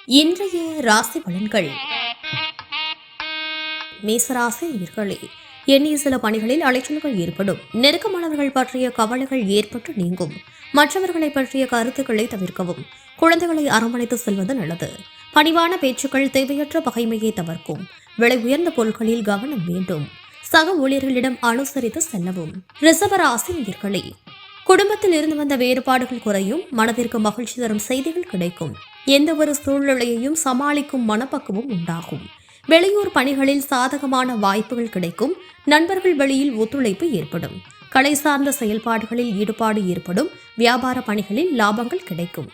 இன்றைய ராசி பலன்கள். மேசராசி நேயர்களே, எண்ணிய சில பணிகளில் அலைச்சல்கள் ஏற்படும். நெருக்கமானவர்கள் பற்றிய கவலைகள் ஏற்பட்டு நீங்கும். மற்றவர்களை பற்றிய கருத்துக்களை தவிர்க்கவும். குழந்தைகளை அரவணைத்து செல்வது நல்லது. பணிவான பேச்சுக்கள் தேவையற்ற பகைமையை தவிர்க்கும். விலை உயர்ந்த பொருட்களில் கவனம் வேண்டும். சக ஊழியர்களிடம் அனுசரித்து செல்லவும். ரிஷபராசி நேயர்களே, குடும்பத்தில் இருந்து வந்த வேறுபாடுகள் குறையும். மனதிற்கு மகிழ்ச்சி தரும் செய்திகள் கிடைக்கும். எந்த ஒரு சூழ்நிலையையும் சமாளிக்கும் மனப்பக்குவம் உண்டாகும். வெளியூர் பணிகளில் சாதகமான வாய்ப்புகள் கிடைக்கும். நண்பர்கள் வழியில் ஒத்துழைப்பு ஏற்படும். கலை சார்ந்த செயல்பாடுகளில் ஈடுபாடு ஏற்படும். வியாபார பணிகளில் லாபங்கள் கிடைக்கும்.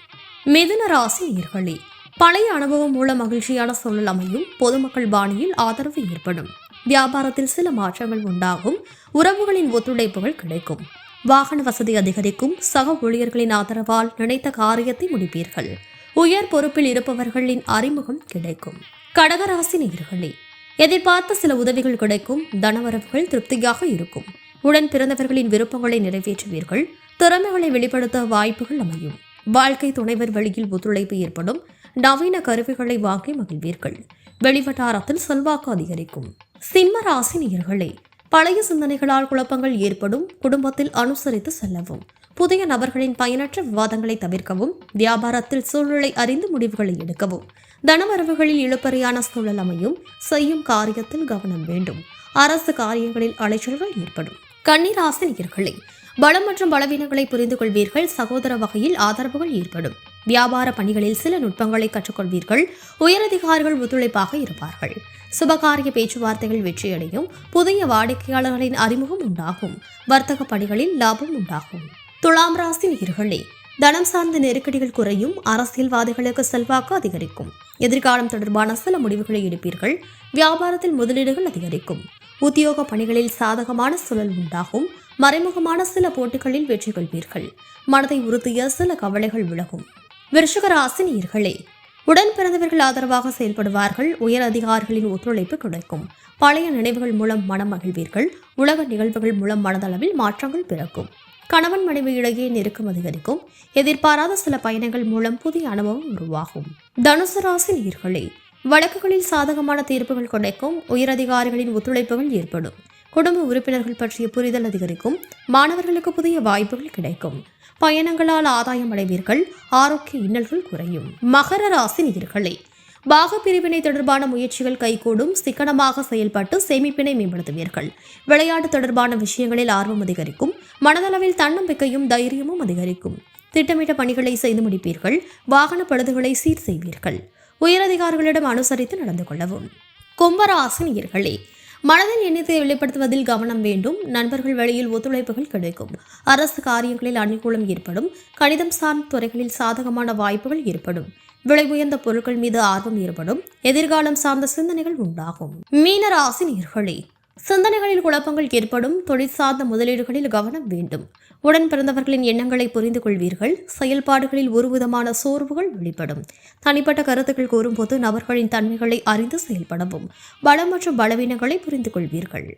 மிதுன ராசி நேயர்களே, பழைய அனுபவம் மூலம் மகிழ்ச்சியான சூழல் அமையும். பொதுமக்கள் பாணியில் ஆதரவு ஏற்படும். வியாபாரத்தில் சில மாற்றங்கள் உண்டாகும். உறவுகளின் ஒத்துழைப்புகள் கிடைக்கும். வாகன வசதி அதிகரிக்கும். சக ஊழியர்களின் ஆதரவால் நினைத்த காரியத்தை முடிப்பீர்கள். உயர் பொறுப்பில் இருப்பவர்களின் அறிமுகம் கிடைக்கும். கடகராசி நேயர்களே, எதிர்பார்த்த சில உதவிகள் கிடைக்கும். தனவரவுகள் திருப்தியாக இருக்கும். உடன் பிறந்தவர்களின் விருப்பங்களை நிறைவேற்றுவீர்கள். திறமைகளை வெளிப்படுத்த வாய்ப்புகள் அமையும். வாழ்க்கை துணைவர் வழியில் ஒத்துழைப்பு ஏற்படும். நவீன கருவிகளை வாங்கி மகிழ்வீர்கள். வெளிவட்டாரத்தில் செல்வாக்கு அதிகரிக்கும். சிம்ம ராசி நேயர்களே, பழைய சிந்தனைகளால் குழப்பங்கள் ஏற்படும். குடும்பத்தில் அனுசரித்து செல்லவும். புதிய நபர்களின் பயனற்ற விவாதங்களை தவிர்க்கவும். வியாபாரத்தில் சூழலை அறிந்து முடிவுகளை எடுக்கவும். தனவரவுகளில் இழுப்பறையான சூழல் அமையும். செய்யும் காரியத்தில் கவனம் வேண்டும். அரசு காரியங்களில் அலைச்சல்கள் ஏற்படும். கன்னிராசி நேயர்களே, பலம் மற்றும் பலவீனங்களை புரிந்து கொள்வீர்கள். சகோதர வகையில் ஆதரவுகள் ஏற்படும். வியாபார பணிகளில் சில நுட்பங்களை கற்றுக்கொள்வீர்கள். உயரதிகாரிகள் ஒத்துழைப்பாக இருப்பார்கள். சுபகாரிய பேச்சுவார்த்தைகள் வெற்றியடையும். புதிய வாடிக்கையாளர்களின் அறிமுகம் உண்டாகும். வர்த்தக பணிகளில் லாபம் உண்டாகும். துலாம் ராசி நேயர்களே, தனம் சார்ந்த நெருக்கடிகள் குறையும். அரசியல்வாதிகளுக்கு செல்வாக்கு அதிகரிக்கும். எதிர்காலம் தொடர்பான சில முடிவுகளை எடுப்பீர்கள். வியாபாரத்தில் முதலீடுகள் அதிகரிக்கும். உத்தியோக பணிகளில் சாதகமான சூழல் உண்டாகும். மறைமுகமான சில போட்டிகளில் வெற்றி கொள்வீர்கள். மனதை உறுத்திய சில கவலைகள் விலகும். விருச்சிக ராசி நேயர்களே, உடன் பிறந்தவர்கள் ஆதரவாக செயல்படுவார்கள். உயர் அதிகாரிகளின் ஒத்துழைப்பு கிடைக்கும். பழைய நினைவுகள் மூலம் மனம் மகிழ்வீர்கள். உலக நிகழ்வுகள் மூலம் மனதளவில் மாற்றங்கள் பிறக்கும். கணவன் மனைவி இடையே நெருக்கம் அதிகரிக்கும். எதிர்பாராத சில பயணங்கள் மூலம் புதிய அனுபவம் உருவாகும். தனுசு ராசி நேயர்களே, வழக்குகளில் சாதகமான தீர்ப்புகள் கிடைக்கும். உயரதிகாரிகளின் ஒத்துழைப்புகள் ஏற்படும். குடும்ப உறுப்பினர்கள் பற்றிய புரிதல் அதிகரிக்கும். மாணவர்களுக்கு புதிய வாய்ப்புகள் கிடைக்கும். பயணங்களால் ஆதாயம் அடைவீர்கள். ஆரோக்கிய இன்னல்கள் குறையும். மகர ராசி நேயர்களே, பாக பிரிவினை தொடர்பான முயற்சிகள் கைகூடும். சிக்கனமாக செயல்பட்டு சேமிப்பினை மேம்படுத்துவீர்கள். விளையாட்டு தொடர்பான விஷயங்களில் ஆர்வம் அதிகரிக்கும். மனதளவில் தன்னம்பிக்கையும் தைரியமும் அதிகரிக்கும். திட்டமிட்ட பணிகளை செய்து முடிப்பீர்கள். வாகன பழுதுகளை சீர் செய்வீர்கள். உயரதிகாரிகளிடம் அனுசரித்து நடந்து கொள்ளவும். கும்பராசி நேயர்களே, மனதின் எண்ணத்தை வெளிப்படுத்துவதில் கவனம் வேண்டும். நண்பர்கள் வழியில் ஒத்துழைப்புகள் கிடைக்கும். அரசு காரியங்களில் அனுகூலம் ஏற்படும். கணிதம் சார்ந்த துறைகளில் சாதகமான வாய்ப்புகள் ஏற்படும். விலை உயர்ந்த பொருட்கள் மீது ஆர்வம் ஏற்படும். எதிர்காலம் சார்ந்த சிந்தனைகள் உண்டாகும். மீன ராசி நேயர்களே, சிந்தனைகளில் குழப்பங்கள் ஏற்படும். தொழில் சார்ந்த முதலீடுகளில் கவனம் வேண்டும். உடன் பிறந்தவர்களின் எண்ணங்களை புரிந்து கொள்வீர்கள். செயல்பாடுகளில் ஒருவிதமான சோர்வுகள் வெளிப்படும். தனிப்பட்ட கருத்துக்கள் கூறும்போது நபர்களின் தன்மைகளை அறிந்து செயல்படவும். பலம் மற்றும் பலவீனங்களை புரிந்து கொள்வீர்கள்.